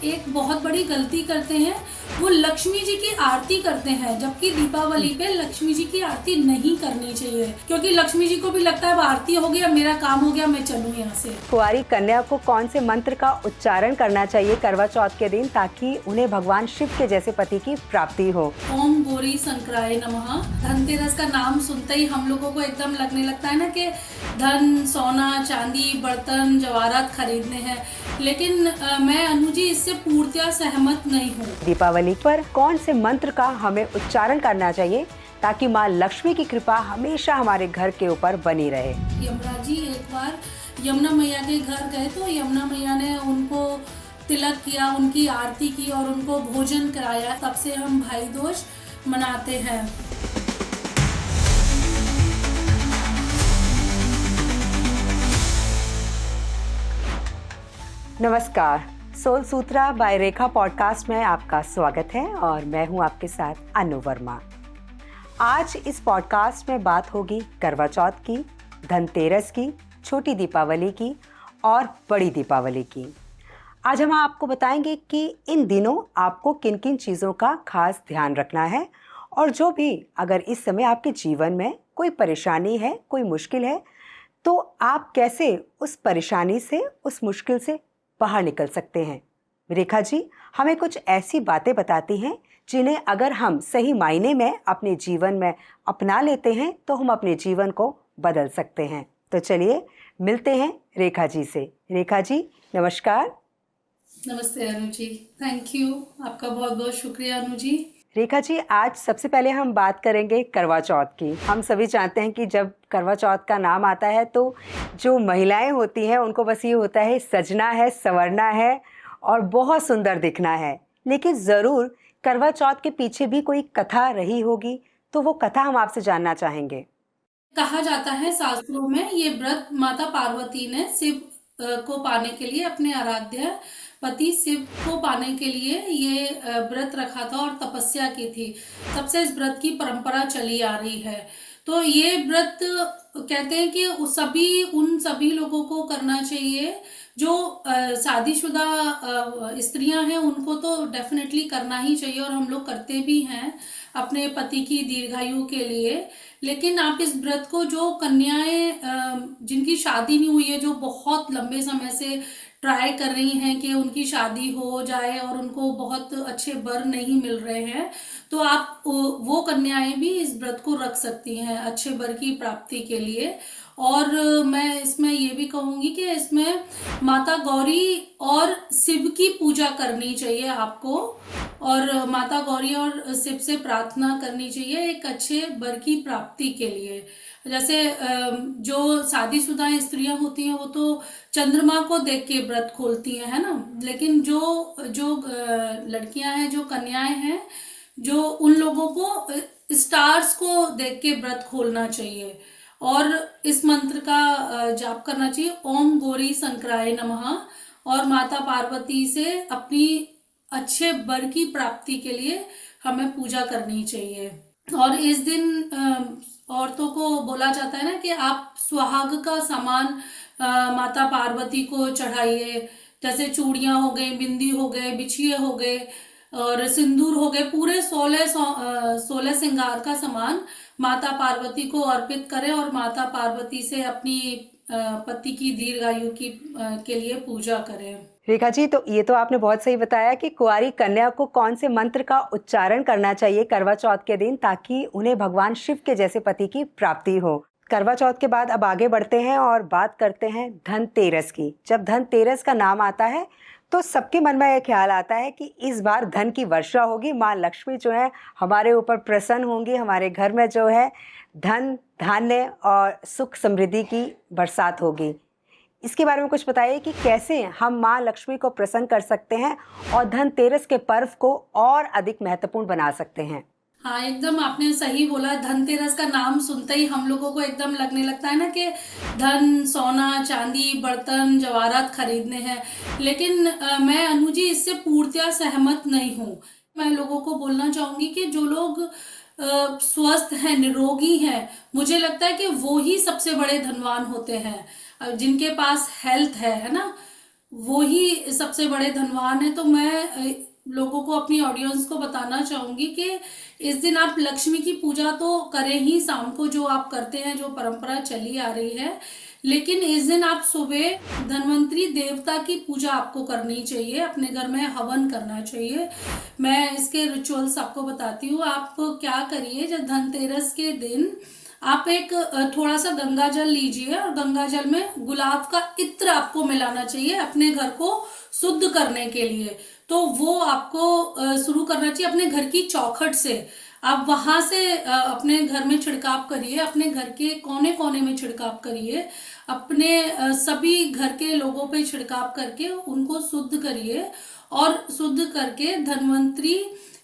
एक बहुत बड़ी गलती करते हैं, वो लक्ष्मी जी की आरती करते हैं, जबकि दीपावली पे लक्ष्मी जी की आरती नहीं करनी चाहिए, क्योंकि लक्ष्मी जी को भी लगता है अब आरती हो गया, मेरा काम हो गया, मैं चलूँ यहाँ से। कुंवारी कन्या को कौन से मंत्र का उच्चारण करना चाहिए करवा चौथ के दिन ताकि उन्हें भगवान शिव के जैसे पति की प्राप्ति हो? ओम गौरी शंकराय नमः। धनतेरस का नाम सुनते ही हम लोगों को एकदम लगने लगता है ना कि धन, सोना, चांदी, बर्तन, जवाहरात खरीदने हैं, लेकिन मैं अनु जी इससे पूर्णतः सहमत नहीं हूँ। दीपावली पर कौन से मंत्र का हमें उच्चारण करना चाहिए ताकि माँ लक्ष्मी की कृपा हमेशा हमारे घर के ऊपर बनी रहे? यमराज जी एक बार यमुना मैया के घर गए तो यमुना मैया ने उनको तिलक किया, उनकी आरती की और उनको भोजन कराया। तब से हम भाई दूज मनाते हैं। नमस्कार, सोल सूत्रा बाय रेखा पॉडकास्ट में आपका स्वागत है और मैं हूं आपके साथ अनु वर्मा। आज इस पॉडकास्ट में बात होगी करवा चौथ की, धनतेरस की, छोटी दीपावली की और बड़ी दीपावली की। आज हम आपको बताएंगे कि इन दिनों आपको किन किन चीज़ों का खास ध्यान रखना है और जो भी अगर इस समय आपके जीवन में कोई परेशानी है, कोई मुश्किल है, तो आप कैसे उस परेशानी से, उस मुश्किल से बाहर निकल सकते हैं। रेखा जी हमें कुछ ऐसी बातें बताती हैं जिन्हें अगर हम सही मायने में अपने जीवन में अपना लेते हैं तो हम अपने जीवन को बदल सकते हैं। तो चलिए मिलते हैं रेखा जी से। रेखा जी नमस्कार। नमस्ते अनु जी, थैंक यू, आपका बहुत बहुत शुक्रिया अनु जी। रेखा जी आज सबसे पहले हम बात करेंगे करवा चौथ की। हम सभी जानते हैं कि जब करवा चौथ का नाम आता है तो जो महिलाएं होती हैं उनको बस ये होता है सजना है, संवरना है और बहुत सुंदर दिखना है, लेकिन ज़रूर करवा चौथ के पीछे भी कोई कथा रही होगी, तो वो कथा हम आपसे जानना चाहेंगे। कहा जाता है शास्त्रों में ये व्रत माता पार्वती ने शिव को पाने के लिए, अपने आराध्य पति शिव को पाने के लिए ये व्रत रखा था और तपस्या की थी। तब से इस व्रत की परंपरा चली आ रही है। तो ये व्रत कहते हैं कि उन सभी लोगों को करना चाहिए जो शादीशुदा स्त्रियां हैं, उनको तो डेफिनेटली करना ही चाहिए और हम लोग करते भी हैं अपने पति की दीर्घायु के लिए। लेकिन आप इस व्रत को जो कन्याएं जिनकी शादी नहीं हुई है, जो बहुत लंबे समय से ट्राई कर रही हैं कि उनकी शादी हो जाए और उनको बहुत अच्छे वर नहीं मिल रहे हैं, तो आप वो कन्याएं भी इस व्रत को रख सकती हैं अच्छे वर की प्राप्ति के लिए। और मैं इसमें ये भी कहूंगी कि इसमें माता गौरी और शिव की पूजा करनी चाहिए आपको, और माता गौरी और शिव से प्रार्थना करनी चाहिए एक अच्छे वर की प्राप्ति के लिए। जैसे जो शादीशुदा स्त्रियां होती हैं वो तो चंद्रमा को देख के व्रत खोलती हैं, है ना, लेकिन जो जो लड़कियां हैं, जो कन्याएं हैं, जो उन लोगों को स्टार्स को देख के व्रत खोलना चाहिए और इस मंत्र का जाप करना चाहिए, ओम गौरी शंकराय नमः, और माता पार्वती से अपनी अच्छे वर की प्राप्ति के लिए हमें पूजा करनी चाहिए। और इस दिन औरतों को बोला जाता है ना कि आप सुहाग का सामान माता पार्वती को चढ़ाइए, जैसे चूड़ियां हो गई, बिंदी हो गए, बिछिए हो गए और सिंदूर हो गए, पूरे 16 श्रृंगार का सामान माता पार्वती को अर्पित करें और माता पार्वती से अपनी पति की दीर्घायु की के लिए पूजा करें। रेखा जी तो ये तो आपने बहुत सही बताया कि कुंवारी कन्या को कौन से मंत्र का उच्चारण करना चाहिए करवा चौथ के दिन ताकि उन्हें भगवान शिव के जैसे पति की प्राप्ति हो। करवा चौथ के बाद अब आगे बढ़ते हैं और बात करते हैं धनतेरस की। जब धनतेरस का नाम आता है तो सबके मन में यह ख्याल आता है कि इस बार धन की वर्षा होगी, माँ लक्ष्मी जो है हमारे ऊपर प्रसन्न होंगी, हमारे घर में जो है धन, धान्य और सुख समृद्धि की बरसात होगी। इसके बारे में कुछ बताइए कि कैसे हम माँ लक्ष्मी को प्रसन्न कर सकते हैं और धनतेरस के पर्व को और अधिक महत्वपूर्ण बना सकते हैं। हाँ, एकदम आपने सही बोला। धनतेरस का नाम सुनते ही हम लोगों को एकदम लगने लगता है ना कि धन, सोना, चांदी, बर्तन, जवाहरात खरीदने हैं, लेकिन मैं अनु जी इससे पूर्णतः सहमत नहीं हूँ। मैं लोगों को बोलना चाहूंगी कि जो लोग स्वस्थ हैं, निरोगी हैं, मुझे लगता है कि वो ही सबसे बड़े धनवान होते हैं, जिनके पास हेल्थ है ना। वो ही सबसे बड़े धनवान है। तो मैं लोगों को, अपनी ऑडियंस को बताना चाहूंगी कि इस दिन आप लक्ष्मी की पूजा तो करें ही, शाम को जो आप करते हैं, जो परंपरा चली आ रही है, लेकिन इस दिन आप सुबह धन्वंतरी देवता की पूजा आपको करनी चाहिए, अपने घर में हवन करना चाहिए। मैं इसके रिचुअल्स आपको बताती हूँ। आप क्या करिए, जब धनतेरस के दिन आप एक थोड़ा सा गंगा जल लीजिए और गंगा जल में गुलाब का इत्र आपको मिलाना चाहिए अपने घर को शुद्ध करने के लिए। तो वो आपको शुरू करना चाहिए अपने घर की चौखट से। आप वहां से अपने घर में छिड़काव करिए, अपने घर के कोने कोने में छिड़काव करिए, अपने सभी घर के लोगों पे छिड़काव करके उनको शुद्ध करिए। और शुद्ध करके धन्वंतरी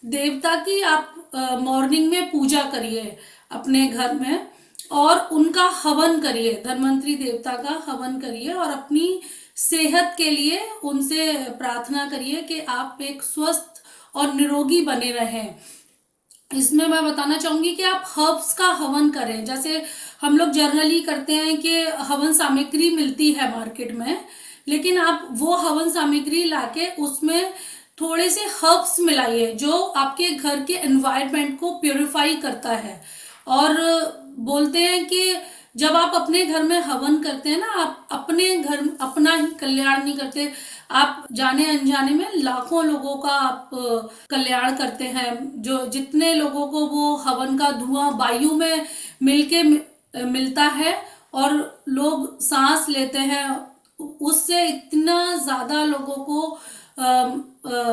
देवता की आप मॉर्निंग में पूजा करिए अपने घर में, और उनका हवन करिए, धन्वंतरी देवता का हवन करिए, और अपनी सेहत के लिए उनसे प्रार्थना करिए कि आप एक स्वस्थ और निरोगी बने रहें। इसमें मैं बताना चाहूंगी कि आप हर्ब्स का हवन करें। जैसे हम लोग जर्नली करते हैं कि हवन सामग्री मिलती है मार्केट में, लेकिन आप वो हवन सामग्री लाके उसमें थोड़े से हर्ब्स मिलाइए जो आपके घर के एनवायरनमेंट को प्योरीफाई करता है। और बोलते हैं कि जब आप अपने घर में हवन करते हैं ना, आप अपने घर अपना ही कल्याण नहीं करते, आप जाने अनजाने में लाखों लोगों का आप कल्याण करते हैं। जो जितने लोगों को वो हवन का धुआं वायु में मिलके मिलता है और लोग सांस लेते हैं, उससे इतना ज्यादा लोगों को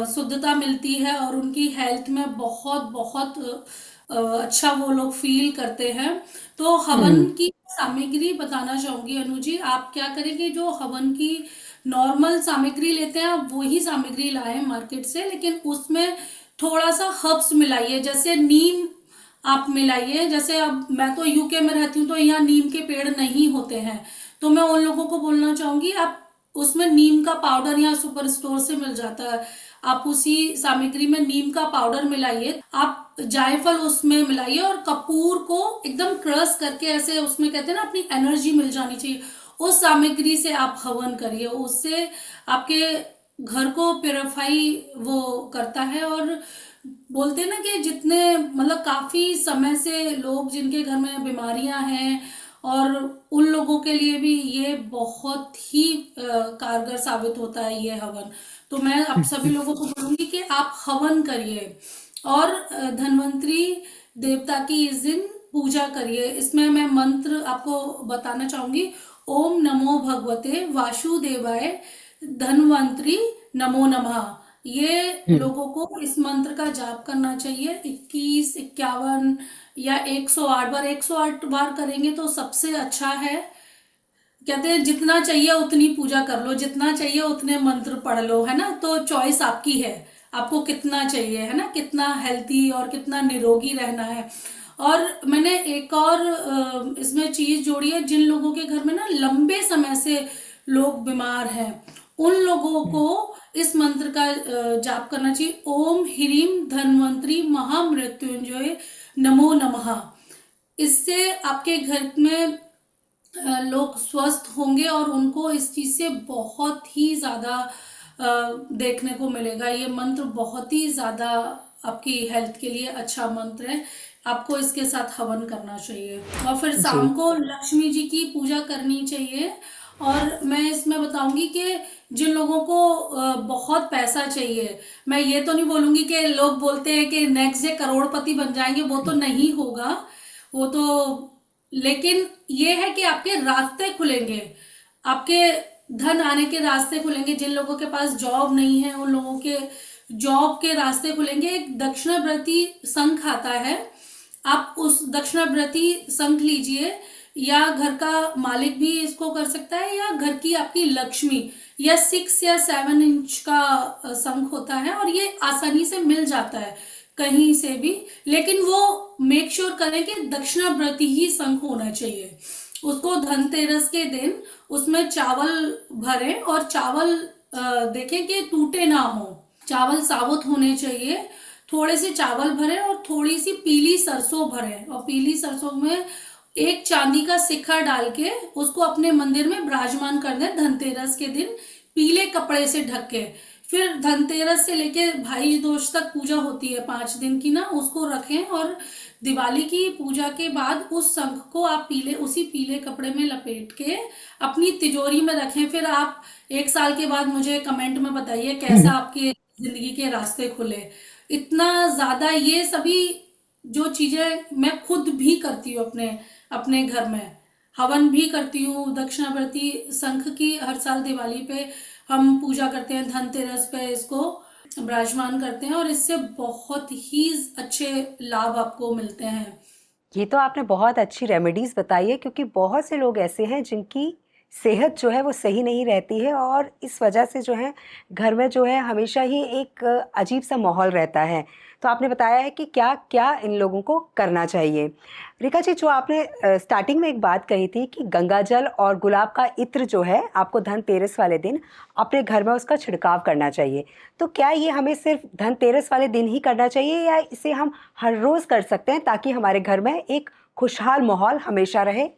शुद्धता मिलती है और उनकी हेल्थ में बहुत बहुत अच्छा वो लोग फील करते हैं। तो हवन हम्म। की सामग्री बताना चाहूंगी अनु जी। आप क्या करेंगे, जो हवन की नॉर्मल सामग्री लेते हैं आप वही सामग्री लाएं मार्केट से, लेकिन उसमें थोड़ा सा हर्ब्स मिलाइए। जैसे नीम आप मिलाइए। जैसे अब मैं तो यूके में रहती हूँ तो यहाँ नीम के पेड़ नहीं होते हैं, तो मैं उन लोगों को बोलना चाहूंगी आप उसमें नीम का पाउडर यहाँ सुपर स्टोर से मिल जाता है, आप उसी सामग्री में नीम का पाउडर मिलाइए। आप जायफल उसमें मिलाइए और कपूर को एकदम क्रश करके, ऐसे उसमें कहते हैं ना अपनी एनर्जी मिल जानी चाहिए, उस सामग्री से आप हवन करिए। उससे आपके घर को प्योरीफाई वो करता है। और बोलते हैं ना कि जितने मतलब काफी समय से लोग जिनके घर में बीमारियां हैं, और उन लोगों के लिए भी ये बहुत ही कारगर साबित होता है ये हवन। तो मैं आप सभी लोगों को बोलूंगी कि आप हवन करिए और धन्वंतरी देवता की इस दिन पूजा करिए। इसमें मैं मंत्र आपको बताना चाहूंगी। ओम नमो भगवते वासुदेवाय धन्वंतरी नमो नमः। ये हम्म। लोगों को इस मंत्र का जाप करना चाहिए 21, 51 या 108 बार। 108 बार करेंगे तो सबसे अच्छा है। कहते हैं जितना चाहिए उतनी पूजा कर लो, जितना चाहिए उतने मंत्र पढ़ लो, है ना। तो चॉइस आपकी है, आपको कितना चाहिए, है ना, कितना हेल्थी और कितना निरोगी रहना है। और मैंने एक और इसमें चीज जोड़ी है। जिन लोगों के घर में ना लंबे समय से लोग बीमार हैं, उन लोगों को इस मंत्र का जाप करना चाहिए। ओम ह्रीम धन्वंतरी महामृत्युंजय नमो नमः। इससे आपके घर में लोग स्वस्थ होंगे और उनको इस चीज से बहुत ही ज्यादा देखने को मिलेगा। ये मंत्र बहुत ही ज्यादा आपकी हेल्थ के लिए अच्छा मंत्र है। आपको इसके साथ हवन करना चाहिए और फिर जी। शाम को लक्ष्मी जी की पूजा करनी चाहिए। और मैं इसमें बताऊंगी कि जिन लोगों को बहुत पैसा चाहिए, मैं ये तो नहीं बोलूंगी कि लोग बोलते हैं कि नेक्स्ट डे करोड़पति बन जाएंगे, वो तो नहीं होगा, वो तो, लेकिन ये है कि आपके रास्ते खुलेंगे, आपके धन आने के रास्ते खुलेंगे। जिन लोगों के पास जॉब नहीं है उन लोगों के जॉब के रास्ते खुलेंगे। एक दक्षिणावर्ती शंख आता है, आप उस दक्षिणावर्ती शंख लीजिए, या घर का मालिक भी इसको कर सकता है, या घर की आपकी लक्ष्मी, या 6 या 7 इंच का शंख होता है और ये आसानी से मिल जाता है कहीं से भी। लेकिन वो मेक श्योर करें कि दक्षिणावर्ती ही शंख होना चाहिए। उसको धनतेरस के दिन उसमें चावल भरें और चावल देखें कि टूटे ना हो, चावल साबुत होने चाहिए। थोड़े से चावल भरें और थोड़ी सी पीली सरसों भरें, और पीली सरसों में एक चांदी का सिक्का डाल के उसको अपने मंदिर में विराजमान कर दें धनतेरस के दिन, पीले कपड़े से ढक के। फिर धनतेरस से लेके भाई दूज तक पूजा होती है 5 दिन की ना, उसको रखें। और दिवाली की पूजा के बाद उस शंख को आप उसी पीले कपड़े में लपेट के अपनी तिजोरी में रखें। फिर आप 1 साल के बाद मुझे कमेंट में बताइए कैसा आपके जिंदगी के रास्ते खुले। इतना ज्यादा ये सभी जो चीजें मैं खुद भी करती हूँ अपने अपने घर में। हवन भी करती हूँ, दक्षिणावर्ती शंख की हर साल दिवाली पे हम पूजा करते हैं, धनतेरस पे इसको विराजमान करते हैं, और इससे बहुत ही अच्छे लाभ आपको मिलते हैं। ये तो आपने बहुत अच्छी रेमेडीज बताई है, क्योंकि बहुत से लोग ऐसे हैं जिनकी सेहत जो है वो सही नहीं रहती है, और इस वजह से जो है घर में जो है हमेशा ही एक अजीब सा माहौल रहता है। तो आपने बताया है कि क्या क्या इन लोगों को करना चाहिए। रेखा जी, जो आपने स्टार्टिंग में एक बात कही थी कि गंगा जल और गुलाब का इत्र जो है आपको धनतेरस वाले दिन अपने घर में उसका छिड़काव करना चाहिए, तो क्या ये हमें सिर्फ धनतेरस वाले दिन ही करना चाहिए, या इसे हम हर रोज कर सकते हैं ताकि हमारे घर में एक खुशहाल माहौल हमेशा रहे?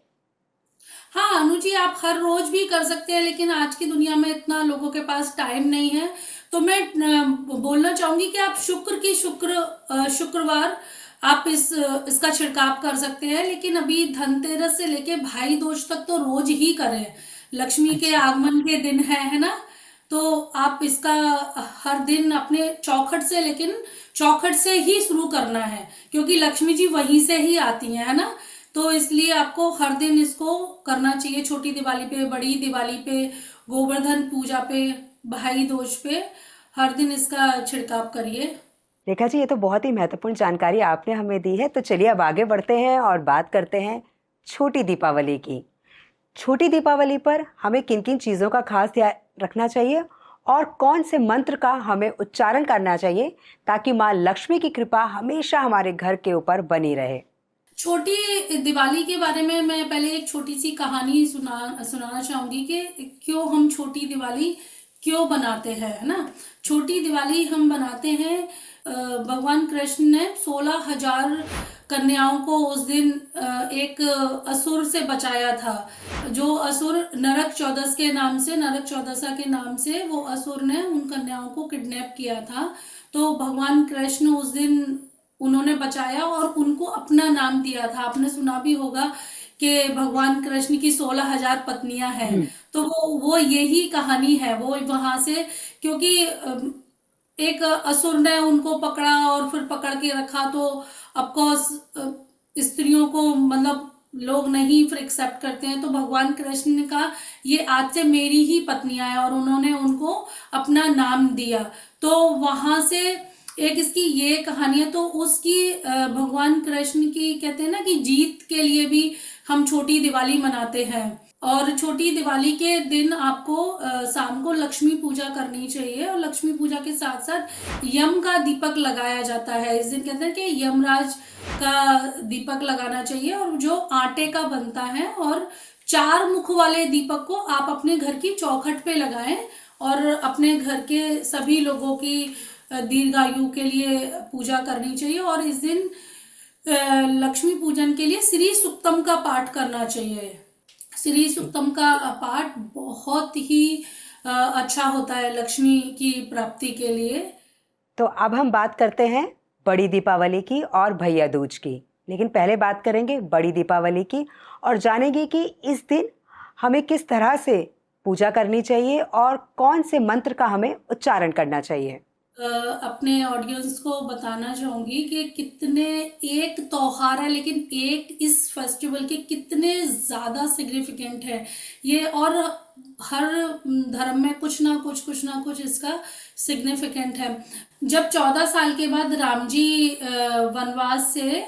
हाँ अनु जी, आप हर रोज भी कर सकते हैं, लेकिन आज की दुनिया में इतना लोगों के पास टाइम नहीं है। तो मैं बोलना चाहूंगी कि आप शुक्रवार आप इसका छिड़काव कर सकते हैं, लेकिन अभी धनतेरस से लेके भाई दूज तक तो रोज ही करें। लक्ष्मी के अच्छा। आगमन के दिन है ना। तो आप इसका हर दिन अपने चौखट से, लेकिन चौखट से ही शुरू करना है, क्योंकि लक्ष्मी जी वहीं से ही आती हैं, है ना। तो इसलिए आपको हर दिन इसको करना चाहिए, छोटी दिवाली पे, बड़ी दिवाली पे, गोवर्धन पूजा पे, भाई दूज पे, हर दिन इसका छिड़काव करिए। रेखा जी, ये तो बहुत ही महत्वपूर्ण जानकारी आपने हमें दी है। तो चलिए अब आगे बढ़ते हैं और बात करते हैं छोटी दीपावली की। छोटी दीपावली पर हमें किन किन चीज़ों का खास ध्यान रखना चाहिए, और कौन से मंत्र का हमें उच्चारण करना चाहिए ताकि माँ लक्ष्मी की कृपा हमेशा हमारे घर के ऊपर बनी रहे? छोटी दिवाली के बारे में मैं पहले एक छोटी सी कहानी सुनाना चाहूंगी कि क्यों हम छोटी दिवाली क्यों बनाते हैं, है ना। छोटी दिवाली हम बनाते हैं, भगवान कृष्ण ने 16,000 कन्याओं को उस दिन एक असुर से बचाया था। जो असुर नरक चौदस के नाम से, नरक चौदसा के नाम से वो असुर ने उन कन्याओं को किडनैप किया था। तो भगवान कृष्ण उस दिन उन्होंने बचाया और उनको अपना नाम दिया था। आपने सुना भी होगा कि भगवान कृष्ण की 16,000 पत्नियां हैं। तो वो यही कहानी है। वो वहां से, क्योंकि एक असुर ने उनको पकड़ा और फिर पकड़ के रखा, तो ऑफकोर्स स्त्रियों को मतलब लोग नहीं फिर एक्सेप्ट करते हैं। तो भगवान कृष्ण ने कहा ये आज से मेरी ही पत्नियां हैं, और उन्होंने उनको अपना नाम दिया। तो वहां से एक इसकी ये कहानी है। तो उसकी भगवान कृष्ण की कहते हैं ना कि जीत के लिए भी हम छोटी दिवाली मनाते हैं। और छोटी दिवाली के दिन आपको शाम को लक्ष्मी पूजा करनी चाहिए, और लक्ष्मी पूजा के साथ साथ यम का दीपक लगाया जाता है। इस दिन कहते हैं कि यमराज का दीपक लगाना चाहिए, और जो आटे का बनता है, और 4 मुख वाले दीपक को आप अपने घर की चौखट पे लगाएं, और अपने घर के सभी लोगों की दीर्घायु के लिए पूजा करनी चाहिए। और इस दिन लक्ष्मी पूजन के लिए श्री सुक्तम का पाठ करना चाहिए। श्री सुक्तम का पाठ बहुत ही अच्छा होता है लक्ष्मी की प्राप्ति के लिए। तो अब हम बात करते हैं बड़ी दीपावली की और भैया दूज की, लेकिन पहले बात करेंगे बड़ी दीपावली की, और जानेंगे कि इस दिन हमें किस तरह से पूजा करनी चाहिए और कौन से मंत्र का हमें उच्चारण करना चाहिए। अपने ऑडियंस को बताना चाहूंगी कि कितने एक त्योहार है, लेकिन एक इस फेस्टिवल के कितने ज्यादा सिग्निफिकेंट है ये, और हर धर्म में कुछ ना कुछ इसका सिग्निफिकेंट है। जब 14 साल के बाद राम जी वनवास से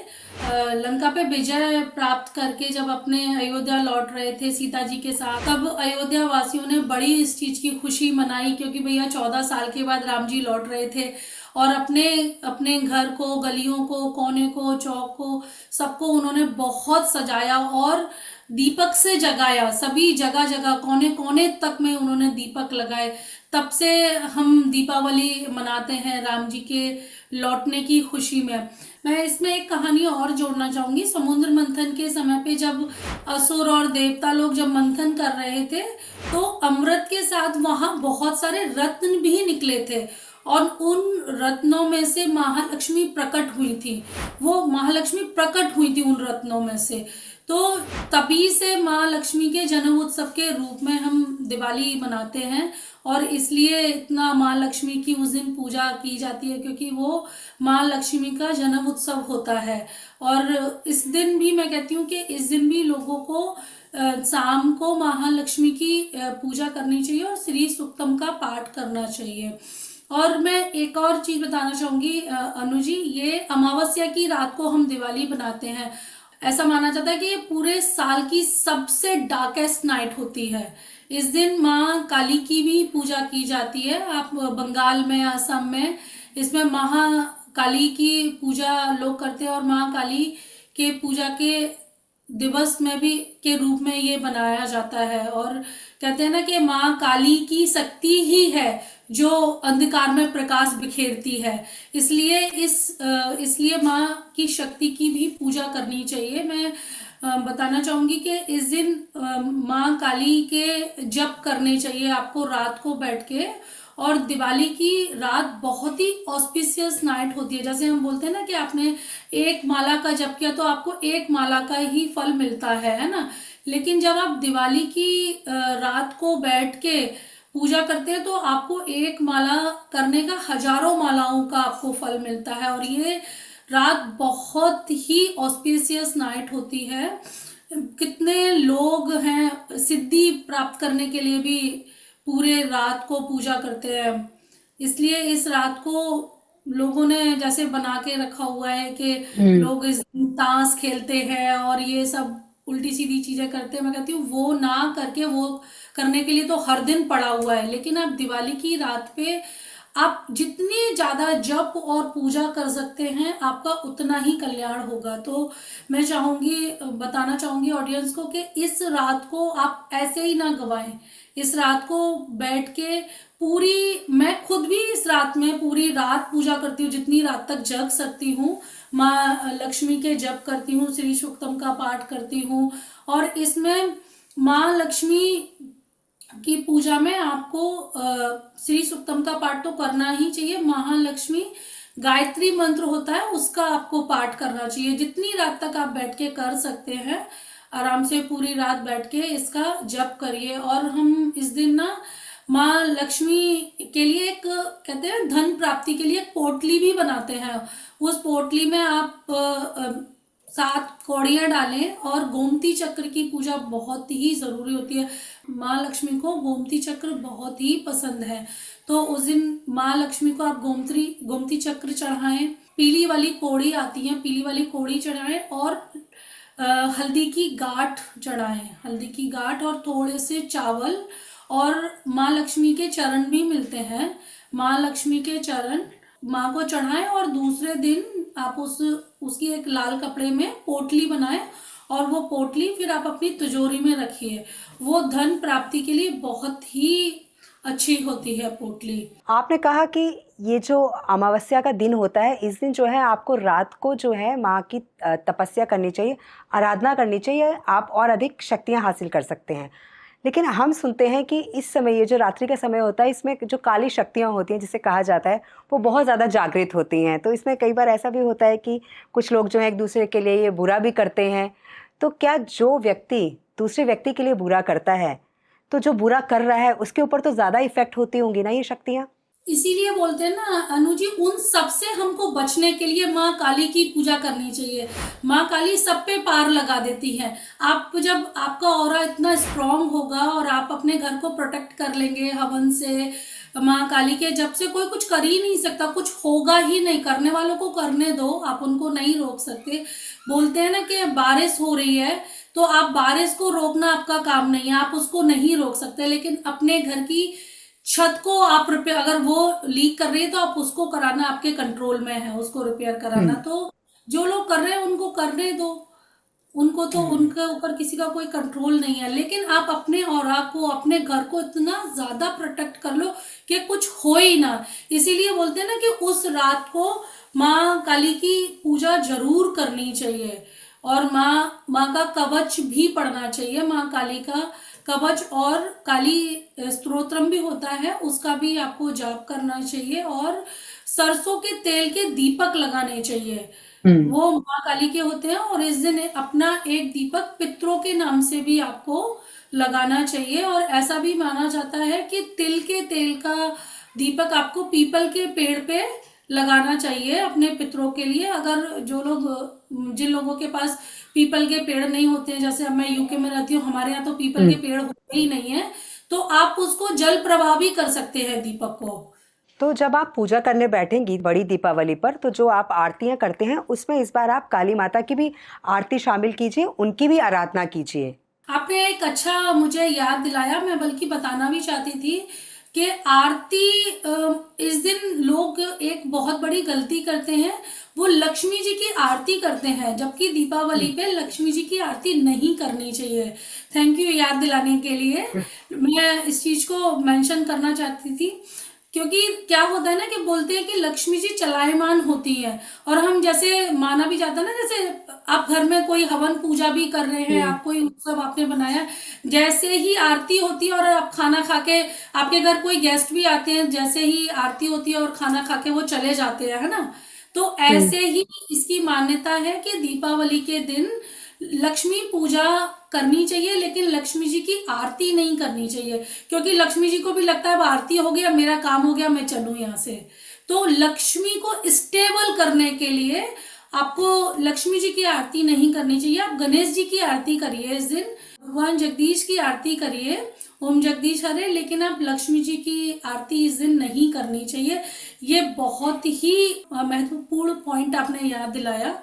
लंका पे विजय प्राप्त करके जब अपने अयोध्या लौट रहे थे सीता जी के साथ, तब अयोध्या वासियों ने बड़ी इस चीज की खुशी मनाई, क्योंकि भैया 14 साल के बाद राम जी लौट रहे थे, और अपने अपने घर को, गलियों को, कोने को, चौक को, सबको उन्होंने बहुत सजाया और दीपक से जगाया। सभी जगह जगह, कोने कोने तक में उन्होंने दीपक लगाए, तब से हम दीपावली मनाते हैं राम जी के लौटने की खुशी में। मैं इसमें एक कहानी और जोड़ना चाहूंगी। समुद्र मंथन के समय पे जब असुर और देवता लोग जब मंथन कर रहे थे, तो अमृत के साथ वहां बहुत सारे रत्न भी निकले थे, और उन रत्नों में से महालक्ष्मी प्रकट हुई थी। वो महालक्ष्मी प्रकट हुई थी उन रत्नों में से। तो तभी से माँ लक्ष्मी के जन्म उत्सव के रूप में हम दिवाली मनाते हैं, और इसलिए इतना माँ लक्ष्मी की उस दिन पूजा की जाती है, क्योंकि वो माँ लक्ष्मी का जन्म उत्सव होता है। और इस दिन भी मैं कहती हूँ कि इस दिन भी लोगों को शाम को महालक्ष्मी की पूजा करनी चाहिए और श्री सूक्तम का पाठ करना चाहिए। और मैं एक और चीज बताना चाहूंगी अनु जी, ये अमावस्या की रात को हम दिवाली बनाते हैं। ऐसा माना जाता है कि ये पूरे साल की सबसे डार्केस्ट नाइट होती है। इस दिन माँ काली की भी पूजा की जाती है। आप बंगाल में, असम में इसमें महाकाली की पूजा लोग करते हैं, और महाकाली के पूजा के दिवस में भी के रूप में ये बनाया जाता है। और कहते हैं ना कि माँ काली की शक्ति ही है जो अंधकार में प्रकाश बिखेरती है। इसलिए माँ की शक्ति की भी पूजा करनी चाहिए। मैं बताना चाहूंगी कि इस दिन माँ काली के जप करने चाहिए आपको रात को बैठ के। और दिवाली की रात बहुत ही ऑस्पिशियस नाइट होती है। जैसे हम बोलते हैं ना कि आपने एक माला का जप किया तो आपको एक माला का ही फल मिलता है ना। लेकिन जब आप दिवाली की रात को बैठ के पूजा करते हैं तो आपको एक माला करने का हजारों मालाओं का आपको फल मिलता है। और ये रात बहुत ही ऑस्पिशियस नाइट होती है। कितने लोग हैं सिद्धि प्राप्त करने के लिए भी पूरे रात को पूजा करते हैं। इसलिए इस रात को लोगों ने जैसे बना के रखा हुआ है कि लोग इस दिन ताश खेलते हैं और ये सब उल्टी सीधी चीजें करते हैं। मैं कहती हूँ वो ना करके, वो करने के लिए तो हर दिन पड़ा हुआ है, लेकिन आप दिवाली की रात पे आप जितनी ज्यादा जप और पूजा कर सकते हैं आपका उतना ही कल्याण होगा। तो मैं चाहूंगी, बताना चाहूंगी ऑडियंस को कि इस रात को आप ऐसे ही ना गवाएं। इस रात को बैठ के मैं खुद भी इस रात में पूरी रात पूजा करती हूँ, जितनी रात तक जग सकती हूँ। माँ लक्ष्मी के जप करती हूँ, श्री सूक्तम का पाठ करती हूँ। और इसमें माँ लक्ष्मी की पूजा में आपको श्री सूक्तम का पाठ तो करना ही चाहिए। महालक्ष्मी गायत्री मंत्र होता है उसका आपको पाठ करना चाहिए। जितनी रात तक आप बैठ के कर सकते हैं आराम से पूरी रात बैठ के इसका जप करिए। और हम इस दिन ना माँ लक्ष्मी के लिए एक, कहते हैं धन प्राप्ति के लिए एक पोटली भी बनाते हैं। उस पोटली में आप 7 कौड़ियाँ डालें। और गोमती चक्र की पूजा बहुत ही जरूरी होती है। माँ लक्ष्मी को गोमती चक्र बहुत ही पसंद है, तो उस दिन माँ लक्ष्मी को आप गोमती चक्र चढ़ाएं। पीली वाली कौड़ी आती है, पीली वाली कौड़ी चढ़ाएं। और हल्दी की गांठ चढ़ाएं, हल्दी की गांठ और थोड़े से चावल। और माँ लक्ष्मी के चरण भी मिलते हैं, माँ लक्ष्मी के चरण माँ को चढ़ाएं। और दूसरे दिन आप उसकी एक लाल कपड़े में पोटली बनाएं, और वो पोटली फिर आप अपनी तिजोरी में रखिए। वो धन प्राप्ति के लिए बहुत ही अच्छी होती है पोटली। आपने कहा कि ये जो अमावस्या का दिन होता है, इस दिन जो है आपको रात को जो है माँ की तपस्या करनी चाहिए, आराधना करनी चाहिए, आप और अधिक शक्तियाँ हासिल कर सकते हैं। लेकिन हम सुनते हैं कि इस समय, ये जो रात्रि का समय होता है, इसमें जो काली शक्तियाँ होती हैं जिसे कहा जाता है, वो बहुत ज़्यादा जागृत होती हैं। तो इसमें कई बार ऐसा भी होता है कि कुछ लोग जो है एक दूसरे के लिए ये बुरा भी करते हैं। तो क्या जो व्यक्ति दूसरे व्यक्ति के लिए बुरा करता है, तो जो बुरा कर रहा है उसके ऊपर तो ज़्यादा इफेक्ट होती होंगी ना ये शक्तियाँ? इसीलिए बोलते हैं ना अनु जी, उन सब से हमको बचने के लिए माँ काली की पूजा करनी चाहिए। माँ काली सब पे पार लगा देती है। आप जब आपका ऑरा इतना स्ट्रांग होगा और आप अपने घर को प्रोटेक्ट कर लेंगे हवन से, माँ काली के जब से कोई कुछ कर ही नहीं सकता, कुछ होगा ही नहीं। करने वालों को करने दो, आप उनको नहीं रोक सकते। बोलते हैं ना कि बारिश हो रही है तो आप बारिश को रोकना आपका काम नहीं है, आप उसको नहीं रोक सकते। लेकिन अपने घर की छत को आप रिपेयर, अगर वो लीक कर रही है तो आप उसको कराना आपके कंट्रोल में है, उसको रिपेयर कराना। तो जो लोग कर रहे हैं उनको करने दो, उनको तो हम्म। उनके ऊपर किसी का कोई कंट्रोल नहीं है, लेकिन आप अपने ऑरा को, अपने घर को इतना ज्यादा प्रोटेक्ट कर लो कि कुछ हो ही ना। इसीलिए बोलते हैं ना कि उस रात को माँ काली की पूजा जरूर करनी चाहिए, और माँ का कवच भी पढ़ना चाहिए। माँ काली का कवच और काली स्तोत्रम भी होता है, उसका भी आपको जाप करना चाहिए, और सरसों के तेल के दीपक लगाने चाहिए। हम्म। वो माँ काली के होते हैं, और इस दिन अपना एक दीपक पितरों के नाम से भी आपको लगाना चाहिए। और ऐसा भी माना जाता है कि तिल के तेल का दीपक आपको पीपल के पेड़ पे लगाना चाहिए अपने पितरों के लिए। अगर जो लोग, जिन लोगों के पास पीपल के पेड़ नहीं होते हैं, जैसे अब मैं यूके में रहती हूँ, हमारे यहाँ तो पीपल के हम्म। पेड़ होते ही नहीं है, तो आप उसको जल प्रवाह भी कर सकते हैं दीपक को। तो जब आप पूजा करने बैठेंगी बड़ी दीपावली पर, तो जो आप आरतियां करते हैं उसमें इस बार आप काली माता की भी आरती शामिल कीजिए, उनकी भी आराधना कीजिए। आपने एक अच्छा मुझे याद दिलाया, मैं बल्कि बताना भी चाहती थी कि आरती, इस दिन लोग एक बहुत बड़ी गलती करते हैं, वो लक्ष्मी जी की आरती करते हैं, जबकि दीपावली पे लक्ष्मी जी की आरती नहीं करनी चाहिए। थैंक यू याद दिलाने के लिए। मैं इस चीज को मेंशन करना चाहती थी, क्योंकि क्या होता है ना कि बोलते हैं कि लक्ष्मी जी चलायमान होती है, और हम जैसे माना भी जाता है ना, जैसे आप घर में कोई हवन पूजा भी कर रहे हैं, हम्म। आप कोई उत्सव आपने बनाया, जैसे ही आरती होती है और आप खाना खा के, आपके घर कोई गेस्ट भी आते हैं, जैसे ही आरती होती है और खाना खा के वो चले जाते हैं, है ना। तो हम्म। ऐसे ही इसकी मान्यता है कि दीपावली के दिन लक्ष्मी पूजा करनी चाहिए, लेकिन लक्ष्मी जी की आरती नहीं करनी चाहिए, क्योंकि लक्ष्मी जी को भी लगता है अब आरती हो गया, मेरा काम हो गया, मैं चलूं यहाँ से। तो लक्ष्मी को स्टेबल करने के लिए आपको लक्ष्मी जी की आरती नहीं करनी चाहिए। आप गणेश जी की आरती करिए इस दिन, भगवान जगदीश की आरती करिए, ओम जगदीश हरे, लेकिन आप लक्ष्मी जी की आरती इस दिन नहीं करनी चाहिए। ये बहुत ही महत्वपूर्ण पॉइंट आपने याद दिलाया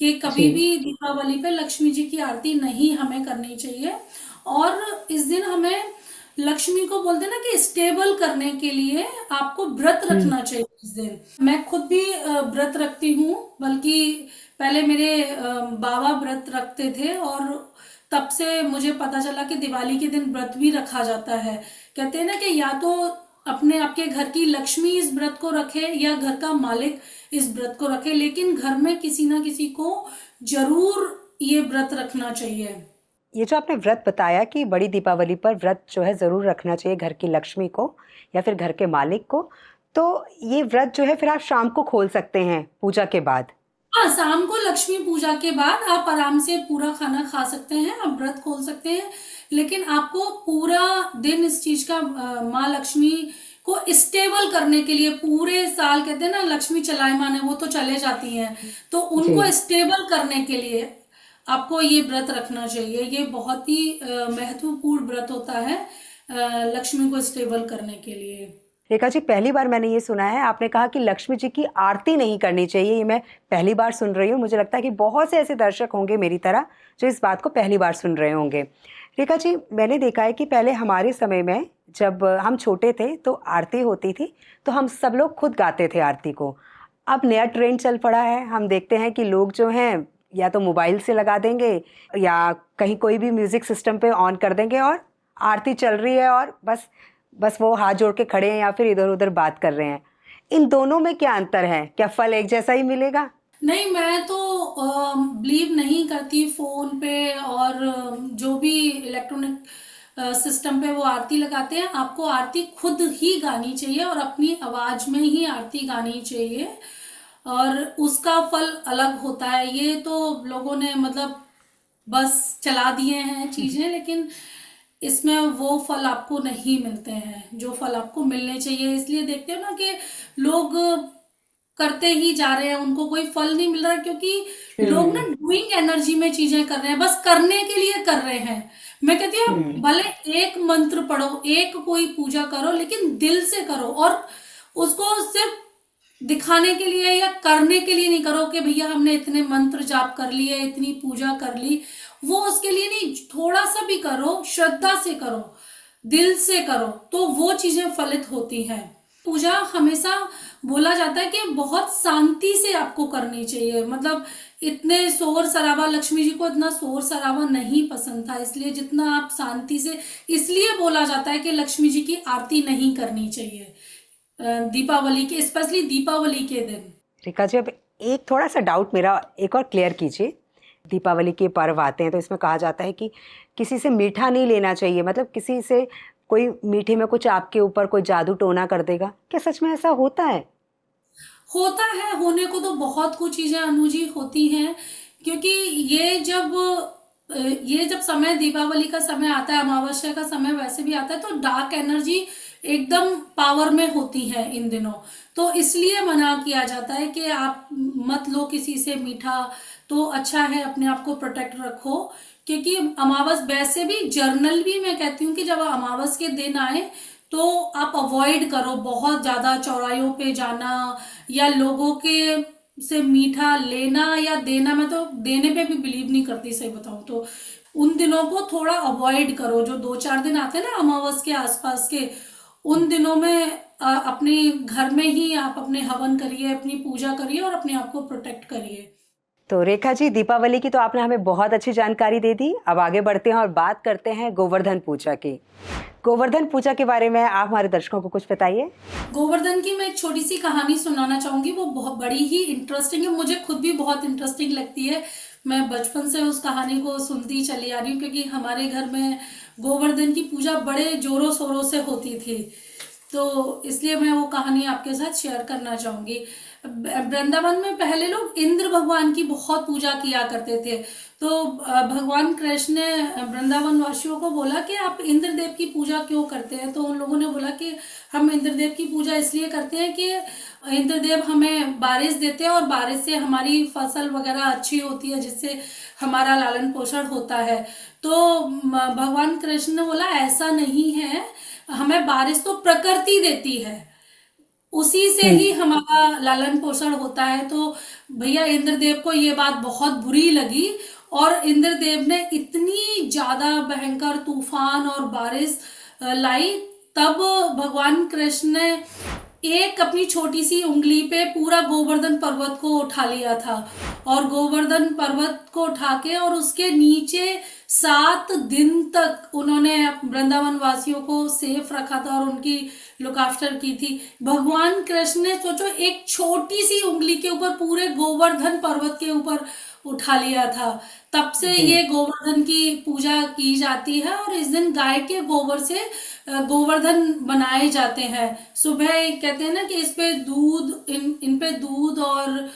कि कभी जी। भी दीपावली पे लक्ष्मी जी की आरती नहीं हमें करनी चाहिए। और इस दिन हमें लक्ष्मी को बोलते हैं ना कि स्टेबल करने के लिए आपको व्रत हम्म। रखना चाहिए इस दिन। मैं खुद भी व्रत रखती हूँ, बल्कि पहले मेरे बाबा व्रत रखते थे, और तब से मुझे पता चला कि दिवाली के दिन व्रत भी रखा जाता है। कहते हैं ना कि या तो अपने आपके घर की लक्ष्मी इस व्रत को रखे, या घर का मालिक इस व्रत को रखे, लेकिन घर में किसी ना किसी को जरूर ये व्रत रखना चाहिए। ये जो आपने व्रत बताया कि बड़ी दीपावली पर व्रत जो है ज़रूर रखना चाहिए घर की लक्ष्मी को या फिर घर के मालिक को, तो ये व्रत जो है फिर आप शाम को खोल सकते हैं पूजा के बाद। हाँ, शाम को लक्ष्मी पूजा के बाद आप आराम से पूरा खाना खा सकते हैं, आप व्रत खोल सकते हैं, लेकिन आपको पूरा दिन इस चीज का, माँ लक्ष्मी को स्टेबल करने के लिए, पूरे साल कहते हैं ना लक्ष्मी चलायमान है, वो तो चले जाती हैं, तो जी। उनको स्टेबल करने के लिए आपको ये व्रत रखना चाहिए। ये बहुत ही महत्वपूर्ण व्रत होता है लक्ष्मी को स्टेबल करने के लिए। रेखा जी, पहली बार मैंने ये सुना है, आपने कहा कि लक्ष्मी जी की आरती नहीं करनी चाहिए, ये मैं पहली बार सुन रही हूँ। मुझे लगता है कि बहुत से ऐसे दर्शक होंगे मेरी तरह जो इस बात को पहली बार सुन रहे होंगे। रेखा जी, मैंने देखा है कि पहले हमारे समय में जब हम छोटे थे तो आरती होती थी तो हम सब लोग खुद गाते थे आरती को। अब नया ट्रेंड चल पड़ा है, हम देखते हैं कि लोग जो हैं या तो मोबाइल से लगा देंगे या कहीं कोई भी म्यूजिक सिस्टम पे ऑन कर देंगे और आरती चल रही है और बस बस वो हाथ जोड़ के खड़े हैं या फिर इधर उधर बात कर रहे हैं। इन दोनों में क्या अंतर है? क्या फल एक जैसा ही मिलेगा? नहीं, मैं तो बिलीव नहीं करती फोन पे, और जो भी इलेक्ट्रॉनिक सिस्टम पे वो आरती लगाते हैं। आपको आरती खुद ही गानी चाहिए, और अपनी आवाज में ही आरती गानी चाहिए, और उसका फल अलग होता है। ये तो लोगों ने मतलब बस चला दिए हैं चीजें, लेकिन इसमें वो फल आपको नहीं मिलते हैं जो फल आपको मिलने चाहिए। इसलिए देखते हो ना कि लोग करते ही जा रहे हैं, उनको कोई फल नहीं मिल रहा, क्योंकि लोग ना हम्म। डूइंग एनर्जी में चीजें कर रहे हैं, बस करने के लिए कर रहे हैं। मैं कहती हूँ हम्म। भले एक मंत्र पढ़ो, एक कोई पूजा करो, लेकिन दिल से करो, और उसको सिर्फ दिखाने के लिए या करने के लिए नहीं करो कि भैया हमने इतने मंत्र जाप कर लिए, इतनी पूजा कर ली। वो उसके लिए नहीं, थोड़ा सा भी करो, श्रद्धा से करो, दिल से करो, तो वो चीजें फलित होती हैं। पूजा हमेशा बोला जाता है कि बहुत शांति से आपको करनी चाहिए, मतलब इतने शोर शराबा, लक्ष्मी जी को इतना शोर शराबा नहीं पसंद था, इसलिए जितना आप शांति से, इसलिए बोला जाता है कि लक्ष्मी जी की आरती नहीं करनी चाहिए दीपावली के, स्पेशली दीपावली के दिन। रेखा जी, अब एक थोड़ा सा डाउट मेरा एक और क्लियर कीजिए। दीपावली के पर्व आते हैं तो इसमें कहा जाता है कि किसी से मीठा नहीं लेना चाहिए, मतलब किसी से कोई मीठे में कुछ आपके ऊपर कोई जादू टोना कर देगा, क्या सच में ऐसा होता है? होता है, होने को तो बहुत कुछ चीजें अनुजी होती हैं, क्योंकि ये जब समय दीपावली का समय आता है, अमावस्या का समय वैसे भी आता है, तो डार्क एनर्जी एकदम पावर में होती है इन दिनों। तो इसलिए मना किया जाता है कि आप मत लो किसी से मीठा, तो अच्छा है, अपने आप को प्रोटेक्ट रखो। क्योंकि अमावस वैसे भी, जर्नल भी मैं कहती हूँ कि जब अमावस के दिन आए तो आप अवॉइड करो बहुत ज्यादा चौरायों पे जाना या लोगों के से मीठा लेना या देना। मैं तो देने पे भी बिलीव नहीं करती, सही बताऊं तो। उन दिनों को थोड़ा अवॉइड करो, जो 2-4 दिन आते हैं ना अमावस के आसपास के, उन दिनों में अपने घर में ही आप अपने हवन करिए, अपनी पूजा करिए और अपने आप को प्रोटेक्ट करिए। तो रेखा जी, दीपावली की तो आपने हमें बहुत अच्छी जानकारी दे दी। अब आगे बढ़ते हैं और बात करते हैं गोवर्धन पूजा की। गोवर्धन पूजा के बारे में आप हमारे दर्शकों को कुछ बताइए। गोवर्धन की मैं एक छोटी सी कहानी सुनाना चाहूंगी, वो बहुत बड़ी ही इंटरेस्टिंग है, मुझे खुद भी बहुत इंटरेस्टिंग लगती है। मैं बचपन से उस कहानी को सुनती चली आ रही हूँ, क्योंकि हमारे घर में गोवर्धन की पूजा बड़े जोरों शोरों से होती थी, तो इसलिए मैं वो कहानी आपके साथ शेयर करना चाहूंगी। वृंदावन में पहले लोग इंद्र भगवान की बहुत पूजा किया करते थे। तो भगवान कृष्ण ने वृंदावन वासियों को बोला कि आप इंद्रदेव की पूजा क्यों करते हैं। तो उन लोगों ने बोला कि हम इंद्रदेव की पूजा इसलिए करते हैं कि इंद्रदेव हमें बारिश देते हैं और बारिश से हमारी फसल वगैरह अच्छी होती है, जिससे हमारा लालन पोषण होता है। तो भगवान कृष्ण ने बोला ऐसा नहीं है, हमें बारिश तो प्रकृति देती है, उसी से ही हमारा लालन पोषण होता है। तो भैया इंद्रदेव को ये बात बहुत बुरी लगी, और इंद्रदेव ने इतनी ज्यादा भयंकर तूफान और बारिश लाई। तब भगवान कृष्ण ने एक अपनी छोटी सी उंगली पे पूरा गोवर्धन पर्वत को उठा लिया था, और गोवर्धन पर्वत को उठा के और उसके नीचे 7 दिन तक उन्होंने वृंदावन वासियों को सेफ रखा था और उनकी लुक आफ्टर की थी। भगवान कृष्ण ने सोचो एक छोटी सी उंगली के ऊपर पूरे गोवर्धन पर्वत के ऊपर उठा लिया था। तब से ये गोवर्धन की पूजा की जाती है, और इस दिन गाय के गोबर से गोवर्धन बनाए जाते हैं। सुबह कहते हैं ना कि इस पे दूध, इन पे दूध और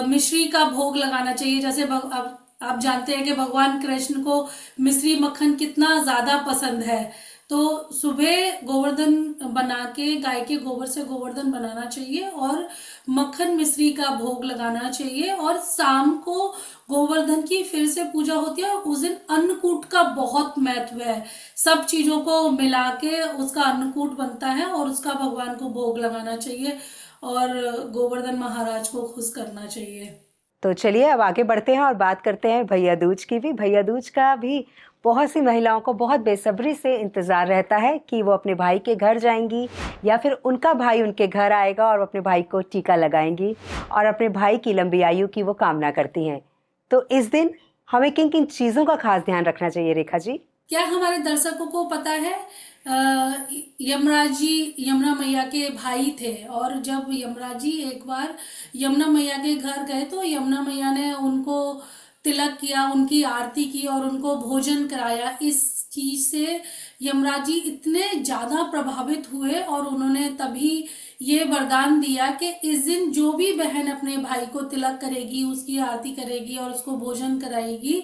मिश्री का भोग लगाना चाहिए। जैसे आप जानते हैं कि भगवान कृष्ण को मिश्री मक्खन कितना ज्यादा पसंद है। तो सुबह गोवर्धन बना के, गाय के गोबर से गोवर्धन बनाना चाहिए और मक्खन मिश्री का भोग लगाना चाहिए, और शाम को गोवर्धन की फिर से पूजा होती है। और उस दिन अन्नकूट का बहुत महत्व है, सब चीजों को मिला के उसका अन्नकूट बनता है और उसका भगवान को भोग लगाना चाहिए और गोवर्धन महाराज को खुश करना चाहिए। तो चलिए अब आगे बढ़ते हैं और बात करते हैं भैया दूज की भी। भैया दूज का भी बहुत सी महिलाओं को बहुत बेसब्री से इंतजार रहता है कि वो अपने भाई के घर जाएंगी या फिर उनका भाई उनके घर आएगा और वो अपने भाई को टीका लगाएंगी और अपने भाई की लंबी आयु की वो कामना करती हैं। तो इस दिन हमें किन किन चीज़ों का खास ध्यान रखना चाहिए रेखा जी? क्या हमारे दर्शकों को पता है, यमराज जी यमुना मैया के भाई थे, और जब यमराज जी एक बार यमुना मैया के घर गए तो यमुना मैया ने उनको तिलक किया, उनकी आरती की और उनको भोजन कराया। इस चीज से यमराज जी इतने ज्यादा प्रभावित हुए और उन्होंने तभी ये वरदान दिया कि इस दिन जो भी बहन अपने भाई को तिलक करेगी, उसकी आरती करेगी और उसको भोजन कराएगी,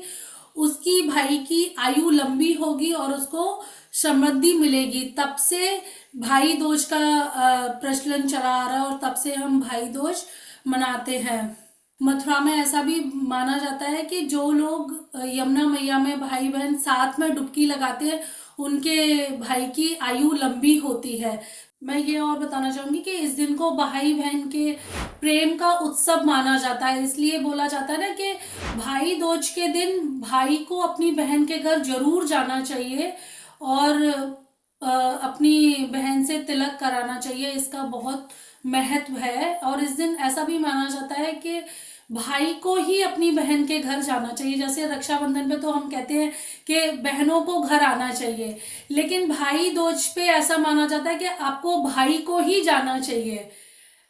उसकी भाई की आयु लंबी होगी और उसको समृद्धि मिलेगी। तब से भाई दूज का प्रचलन चला आ रहा है और तब से हम भाई दूज मनाते हैं। मथुरा में ऐसा भी माना जाता है कि जो लोग यमुना मैया में भाई बहन साथ में डुबकी लगाते हैं, उनके भाई की आयु लंबी होती है। मैं ये और बताना चाहूंगी कि इस दिन को भाई बहन के प्रेम का उत्सव माना जाता है। इसलिए बोला जाता है ना कि भाई दूज के दिन भाई को अपनी बहन के घर जरूर जाना चाहिए और अपनी बहन से तिलक कराना चाहिए। इसका बहुत महत्व है। और इस दिन ऐसा भी माना जाता है कि भाई को ही अपनी बहन के घर जाना चाहिए। जैसे रक्षाबंधन पे तो हम कहते हैं कि बहनों को घर आना चाहिए, लेकिन भाई दूज पे ऐसा माना जाता है कि आपको भाई को ही जाना चाहिए।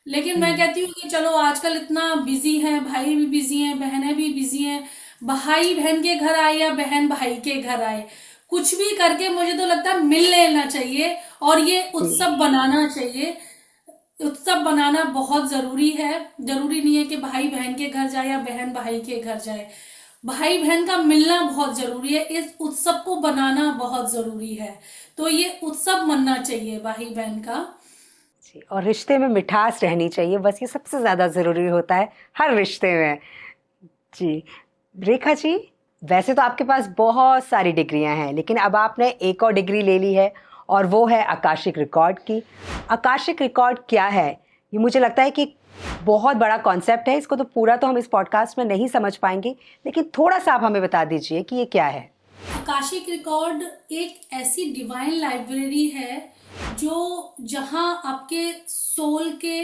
लेकिन मैं हम्म। कहती हूँ कि चलो आजकल इतना बिजी है, भाई भी बिजी हैं, बहनें भी बिजी हैं, भाई बहन के घर आए या बहन भाई के घर आए, कुछ भी करके मुझे तो लगता है मिल लेना चाहिए और ये जी। उत्सव बनाना चाहिए। उत्सव बनाना बहुत जरूरी है। जरूरी नहीं है कि भाई बहन के घर जाए या बहन भाई के घर जाए, भाई बहन का मिलना बहुत जरूरी है, इस उत्सव को बनाना बहुत जरूरी है। तो ये उत्सव मनना चाहिए भाई बहन का। जी, और रिश्ते में मिठास रहनी चाहिए, बस ये सबसे ज़्यादा ज़रूरी होता है हर रिश्ते में। जी। रेखा जी, वैसे तो आपके पास बहुत सारी डिग्रियां हैं, लेकिन अब आपने एक और डिग्री ले ली है, और वो है आकाशिक रिकॉर्ड की। आकाशिक रिकॉर्ड क्या है? ये मुझे लगता है कि बहुत बड़ा कॉन्सेप्ट है, इसको तो पूरा तो हम इस पॉडकास्ट में नहीं समझ पाएंगे, लेकिन थोड़ा सा आप हमें बता दीजिए कि ये क्या है। आकाशिक रिकॉर्ड एक ऐसी डिवाइन लाइब्रेरी है जो जहां आपके सोल के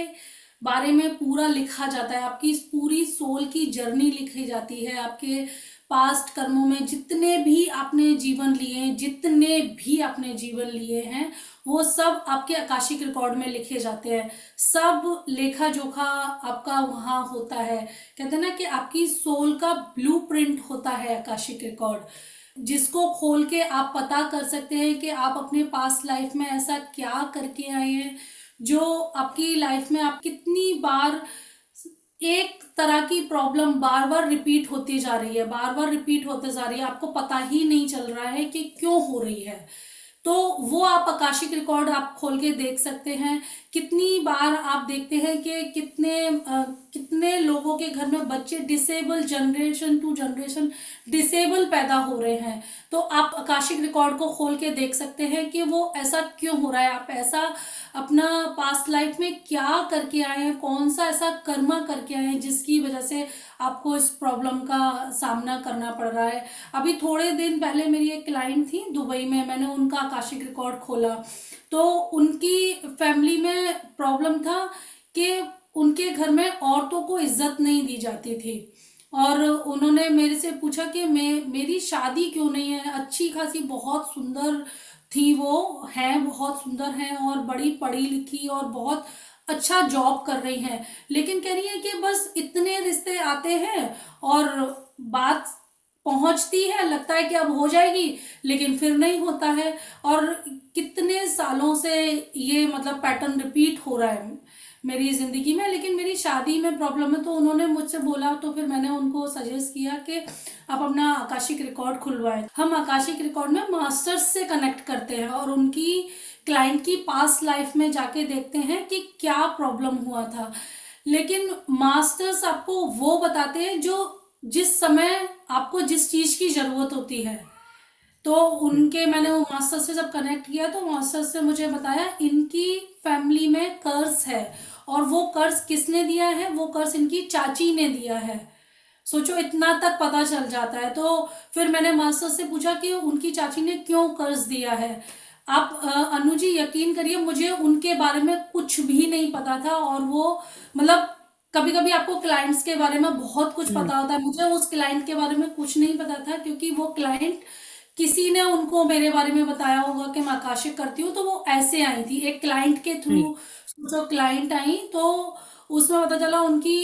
बारे में पूरा लिखा जाता है, आपकी इस पूरी सोल की जर्नी लिखी जाती है, आपके पास्ट कर्मों में जितने भी आपने जीवन लिए हैं, जितने भी आपने जीवन लिए हैं, वो सब आपके आकाशिक रिकॉर्ड में लिखे जाते हैं। सब लेखा जोखा आपका वहाँ होता है। कहते हैं ना कि आपकी सोल का ब्लूप्रिंट होता है आकाशिक रिकॉर्ड, जिसको खोल के आप पता कर सकते हैं कि आप अपने पास्ट लाइफ में ऐसा क्या करके आए हैं जो आपकी लाइफ में आप कितनी बार एक तरह की प्रॉब्लम बार बार रिपीट होती जा रही है, बार बार रिपीट होते जा रही है, आपको पता ही नहीं चल रहा है कि क्यों हो रही है। तो वो आप आकाशिक रिकॉर्ड आप खोल के देख सकते हैं। कितनी बार आप देखते हैं कि कितने लोगों के घर में बच्चे disable, generation to generation disable पैदा हो रहे हैं। तो आप आकाशिक रिकॉर्ड को खोल के देख सकते हैं कि वो ऐसा क्यों हो रहा है, आप ऐसा अपना पास्ट लाइफ में क्या करके आए हैं, कौन सा ऐसा कर्मा करके आए हैं जिसकी वजह से आपको इस प्रॉब्लम का सामना करना पड़ रहा है। अभी थोड़े दिन पहले मेरी एक क्लाइंट थी दुबई में, मैंने उनका आकाशिक रिकॉर्ड खोला तो उनकी फैमिली में प्रॉब्लम था कि उनके घर में औरतों को इज्जत नहीं दी जाती थी। और उन्होंने मेरे से पूछा कि मेरी शादी क्यों नहीं है, अच्छी खासी बहुत सुंदर थी, वो हैं बहुत सुंदर हैं और बड़ी पढ़ी लिखी और बहुत अच्छा जॉब कर रही हैं, लेकिन कह रही है कि बस इतने रिश्ते आते हैं और बात पहुंचती है, लगता है कि अब हो जाएगी, लेकिन फिर नहीं होता है। और कितने सालों से ये मतलब पैटर्न रिपीट हो रहा है मेरी जिंदगी में। लेकिन मेरी शादी में प्रॉब्लम है, तो उन्होंने मुझसे बोला, तो फिर मैंने उनको सजेस्ट किया कि आप अपना आकाशिक रिकॉर्ड खुलवाएं। हम आकाशिक रिकॉर्ड में मास्टर्स से कनेक्ट करते हैं और उनकी क्लाइंट की पास्ट लाइफ में जाके देखते हैं कि क्या प्रॉब्लम हुआ था। लेकिन मास्टर्स आपको वो बताते हैं जो जिस समय आपको जिस चीज की जरूरत होती है। तो उनके मैंने वो मास्टर से जब कनेक्ट किया तो मास्टर से मुझे बताया इनकी फैमिली में कर्ज है, और वो कर्ज किसने दिया है, वो कर्ज इनकी चाची ने दिया है। सोचो, इतना तक पता चल जाता है। तो फिर मैंने मास्टर से पूछा कि उनकी चाची ने क्यों कर्ज दिया है। आप अनु जी यकीन करिए, मुझे उनके बारे में कुछ भी नहीं पता था। और वो मतलब कभी कभी आपको क्लाइंट्स के बारे में बहुत कुछ हम्म। पता होता है, मुझे उस क्लाइंट के बारे में कुछ नहीं पता था, क्योंकि वो क्लाइंट किसी ने उनको मेरे बारे में बताया होगा कि मैं आकाशिक करती हूँ, तो वो ऐसे आई थी एक क्लाइंट के थ्रू। हम्म। जो क्लाइंट आई तो उसमें पता चला उनकी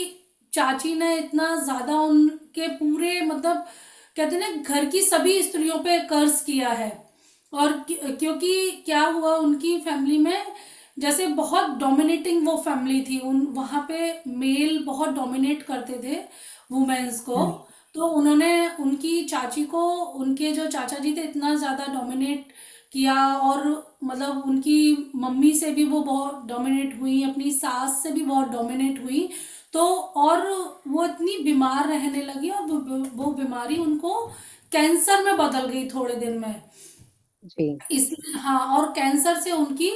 चाची ने इतना ज्यादा उनके पूरे मतलब कहते हैं ना घर की सभी स्त्रियों पे कर्ज किया है। और क्योंकि क्या हुआ उनकी फैमिली में, जैसे बहुत डोमिनेटिंग वो फैमिली थी, उन वहां पे मेल बहुत डोमिनेट करते थे वुमेन्स को। हम्म। तो उन्होंने उनकी चाची को, उनके जो चाचा जी थे, इतना ज्यादा डोमिनेट किया। और मतलब उनकी मम्मी से भी वो बहुत डोमिनेट हुई, अपनी सास से भी बहुत डोमिनेट हुई। तो और वो इतनी बीमार रहने लगी और वो बीमारी उनको कैंसर में बदल गई थोड़े दिन में। जी। इस हाँ, और कैंसर से उनकी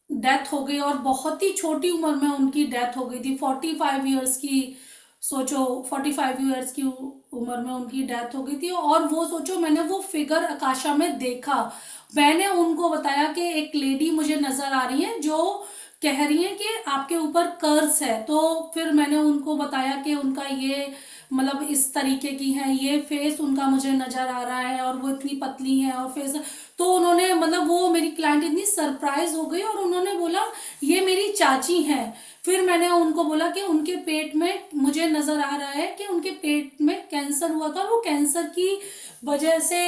डेथ हो गई और बहुत ही छोटी उम्र में उनकी डेथ हो गई थी, 45 ईयर्स की। सोचो, 45 ईयर्स की उम्र में उनकी डेथ हो गई थी। और वो सोचो, मैंने वो फिगर आकाशा में देखा। मैंने उनको बताया कि एक लेडी मुझे नजर आ रही है जो कह रही हैं कि आपके ऊपर कर्स है। तो फिर मैंने उनको बताया कि उनका ये मतलब इस तरीके की है, ये फेस उनका मुझे नजर आ रहा है और वो इतनी पतली है और फेस। तो उन्होंने मतलब वो मेरी क्लाइंट इतनी सरप्राइज हो गई और उन्होंने बोला ये मेरी चाची हैं। फिर मैंने उनको बोला कि उनके पेट में मुझे नजर आ रहा है कि उनके पेट में कैंसर हुआ था और वो कैंसर की वजह से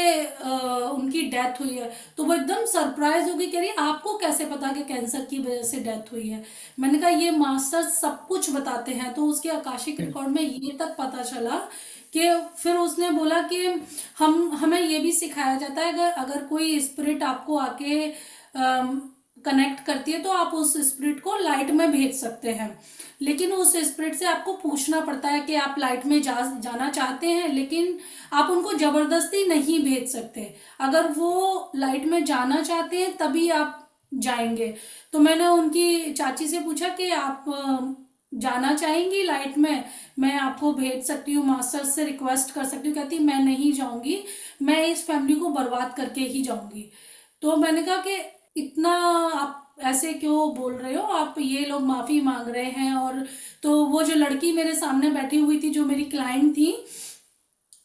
उनकी डेथ हुई है। तो वो एकदम सरप्राइज हो गई, कह रही आपको कैसे पता कि कैंसर की वजह से डेथ हुई है। मैंने कहा ये मास्टर सब कुछ बताते हैं। तो उसके आकाशिक रिकॉर्ड में ये तक पता चला कि फिर उसने बोला कि हमें ये भी सिखाया जाता है अगर अगर कोई स्पिरिट आपको आके कनेक्ट करती है तो आप उस स्पिरिट को लाइट में भेज सकते हैं, लेकिन उस स्पिरिट से आपको पूछना पड़ता है कि आप लाइट में जाना चाहते हैं, लेकिन आप उनको जबरदस्ती नहीं भेज सकते। अगर वो लाइट में जाना चाहते हैं तभी आप जाएंगे। तो मैंने उनकी चाची से पूछा कि आप जाना चाहेंगी लाइट में, मैं आपको भेज सकती हूँ, मास्टर से रिक्वेस्ट कर सकती हूँ। कहती मैं नहीं जाऊंगी, मैं इस फैमिली को बर्बाद करके ही जाऊंगी। तो मैंने कहा कि इतना आप ऐसे क्यों बोल रहे हो, आप ये लोग माफी मांग रहे हैं। और तो वो जो लड़की मेरे सामने बैठी हुई थी, जो मेरी क्लाइंट थी,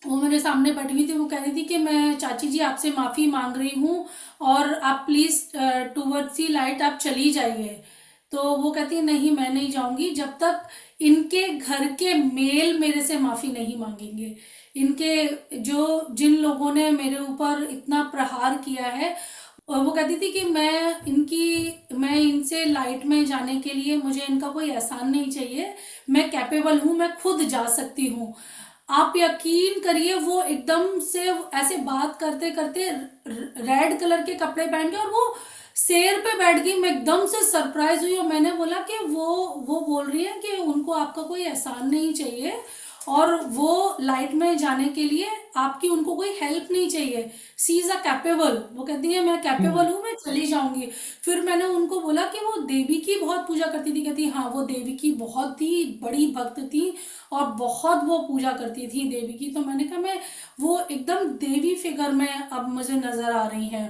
वो मेरे सामने बैठी हुई थी, वो कह रही थी कि मैं चाची जी आपसे माफी मांग रही हूँ और आप प्लीज टूवर्ड्स दी लाइट आप चली जाइए। तो वो कहती है नहीं मैं नहीं जाऊंगी जब तक इनके घर के मेल मेरे से माफी नहीं मांगेंगे। इनके जो जिन लोगों ने मेरे ऊपर इतना प्रहार किया है, और वो कहती थी कि मैं इनसे लाइट में जाने के लिए मुझे इनका कोई एहसान नहीं चाहिए, मैं कैपेबल हूँ, मैं खुद जा सकती हूँ। आप यकीन करिए वो एकदम से ऐसे बात करते करते रेड कलर के कपड़े पहन के और वो शेर पे बैठ गई। मैं एकदम से सरप्राइज हुई और मैंने बोला कि वो बोल रही है कि उनको आपका कोई एहसान नहीं चाहिए और वो लाइट में जाने के लिए आपकी उनको कोई हेल्प नहीं चाहिए, सी इज अ कैपेबल। वो कहती है मैं कैपेबल हूँ, मैं चली जाऊंगी। फिर मैंने उनको बोला कि वो देवी की बहुत पूजा करती थी। कहती हाँ वो देवी की बहुत ही बड़ी भक्त थी और बहुत वो पूजा करती थी देवी की। तो मैंने कहा मैं वो एकदम देवी फिगर में अब मुझे नजर आ रही हैं।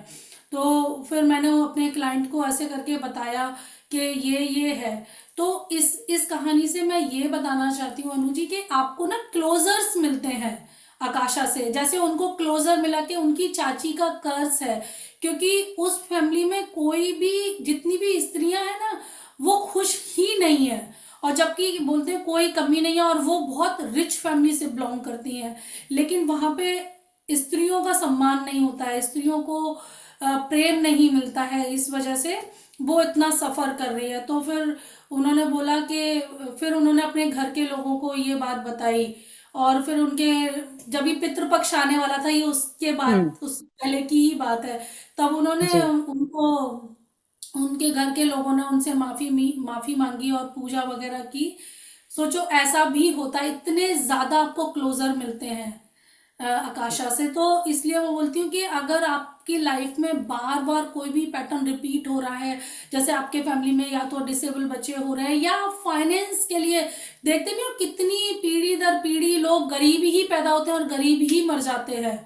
तो फिर मैंने वो अपने क्लाइंट को ऐसे करके बताया कि ये है। तो इस कहानी से मैं ये बताना चाहती हूँ अनु जी कि आपको ना क्लोजर्स मिलते हैं आकाशा से, जैसे उनको क्लोजर मिला कि उनकी चाची का कर्ज है, क्योंकि उस फैमिली में कोई भी जितनी भी स्त्रियां हैं ना वो खुश ही नहीं है। और जबकि बोलते हैं कोई कमी नहीं है और वो बहुत रिच फैमिली से बिलोंग करती हैं, लेकिन वहां पे स्त्रियों का सम्मान नहीं होता है, स्त्रियों को प्रेम नहीं मिलता है, इस वजह से वो इतना सफर कर रही है। तो फिर उन्होंने बोला कि फिर उन्होंने अपने घर के लोगों को ये बात बताई और फिर उनके जब भी पितृपक्ष आने वाला था, ये उसके बाद उस पहले की ही बात है, तब उन्होंने जी। उनको उनके घर के लोगों ने उनसे माफी मांगी और पूजा वगैरह की। सोचो ऐसा भी होता है, इतने ज्यादा आपको क्लोजर मिलते हैं आकाशा से। तो इसलिए मैं बोलती हूँ कि अगर आपकी लाइफ में बार बार कोई भी पैटर्न रिपीट हो रहा है, जैसे आपके फैमिली में या तो डिसेबल बच्चे हो रहे हैं या फाइनेंस के लिए देखते नहीं हो कितनी पीढ़ी दर पीढ़ी लोग गरीब ही पैदा होते हैं और गरीब ही मर जाते हैं,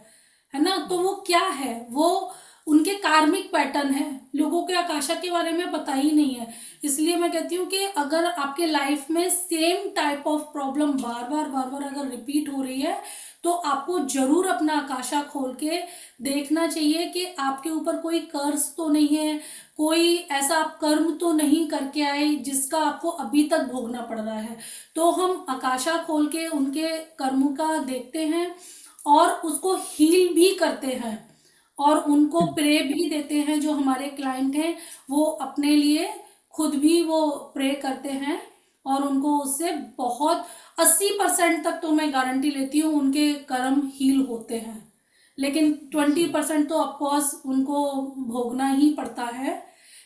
है ना। तो वो क्या है, वो उनके कार्मिक पैटर्न है, लोगों के आकाशा के बारे में पता ही नहीं है। इसलिए मैं कहती हूँ कि अगर आपके लाइफ में सेम टाइप ऑफ प्रॉब्लम बार बार अगर रिपीट हो रही है तो आपको जरूर अपना आकाशा खोल के देखना चाहिए कि आपके ऊपर कोई कर्ज तो नहीं है, कोई ऐसा आप कर्म तो नहीं करके आए जिसका आपको अभी तक भोगना पड़ रहा है। तो हम आकाशा खोल के उनके कर्म का देखते हैं और उसको हील भी करते हैं और उनको प्रे भी देते हैं। जो हमारे क्लाइंट हैं वो अपने लिए खुद भी वो प्रे करते हैं और उनको उससे बहुत 80% तक तो मैं गारंटी लेती हूँ उनके कर्म हील होते हैं, लेकिन 20% तो ऑफकोर्स उनको भोगना ही पड़ता है।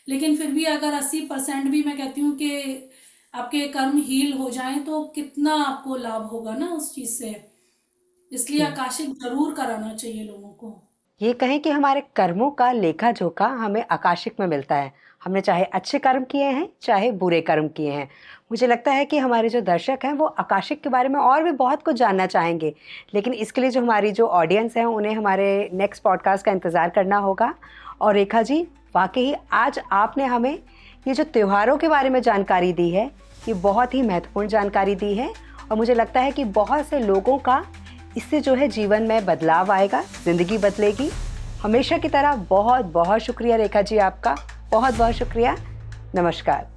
लेकिन फिर भी अगर 80% भी मैं कहती हूँ कि आपके कर्म हील हो जाएं तो कितना आपको लाभ होगा ना उस चीज से। इसलिए आकाशिक जरूर कराना चाहिए लोगों को। ये कहें कि हमारे कर्मों का लेखा जोखा हमें आकाशिक में मिलता है, हमने चाहे अच्छे कर्म किए हैं चाहे बुरे कर्म किए हैं। मुझे लगता है कि हमारे जो दर्शक हैं वो आकाशिक के बारे में और भी बहुत कुछ जानना चाहेंगे, लेकिन इसके लिए जो हमारी जो ऑडियंस है उन्हें हमारे नेक्स्ट पॉडकास्ट का इंतज़ार करना होगा। और रेखा जी, वाकई आज आपने हमें ये जो त्योहारों के बारे में जानकारी दी है, ये बहुत ही महत्वपूर्ण जानकारी दी है और मुझे लगता है कि बहुत से लोगों का इससे जो है जीवन में बदलाव आएगा, ज़िंदगी बदलेगी। हमेशा की तरह बहुत बहुत शुक्रिया रेखा जी आपका, बहुत बहुत शुक्रिया। नमस्कार।